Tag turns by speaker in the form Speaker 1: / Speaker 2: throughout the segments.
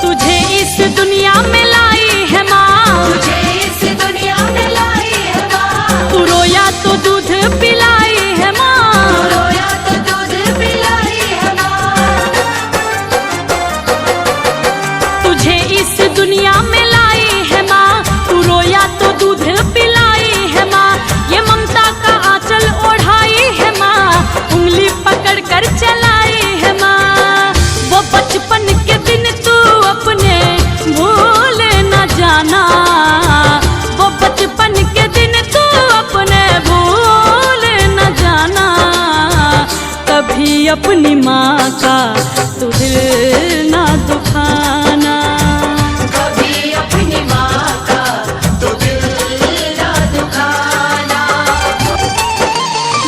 Speaker 1: तुझे इस दुनिया में लाई है माँ,
Speaker 2: तुझे इस दुनिया में लाई है माँ।
Speaker 1: तू रोया तो दूध पिलाई है माँ,
Speaker 2: रोया तो दूध पिलाई है माँ।
Speaker 1: तुझे इस दुनिया में लाई है माँ, तू रोया तो दूध पिलाई है माँ। ये ममता का आंचल ओढ़ाई है माँ, उंगली पकड़ कर चलाई है माँ। वो बचपन के दिन तू अपने भूल न जाना, वो बचपन के दिन तू अपने भूल न जाना। कभी अपनी माँ का तू दिल ना दुखाना,
Speaker 2: कभी अपनी माँ का तो दिल ना दुखाना।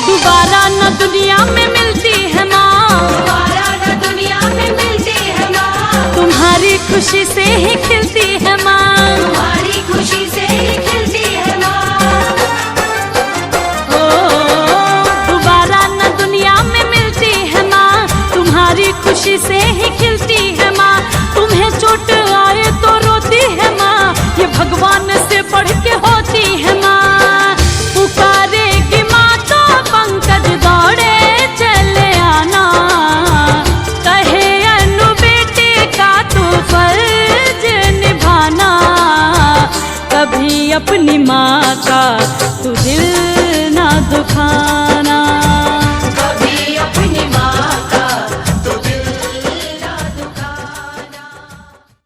Speaker 1: दोबारा न दुनिया में मिलती है माँ,
Speaker 2: दोबारा न दुनिया में मिलती है माँ।
Speaker 1: तुम्हारी खुशी से ही खिलती है माँ।
Speaker 2: तुम्हारी खुशी से ही खिलती है माँ।
Speaker 1: ओ, दोबारा न दुनिया में मिलती है माँ, तुम्हारी खुशी से ही खिलती है माँ। तुम्हें चोट आए तो रोती है माँ, ये भगवान से बढ़ के होती है माँ। पुकारेगी माँ तो पंकज दौड़े चले आना, कहे अनु बेटे का तू फर्ज निभाना। कभी अपनी माँ का तू दिल ना दुखाना।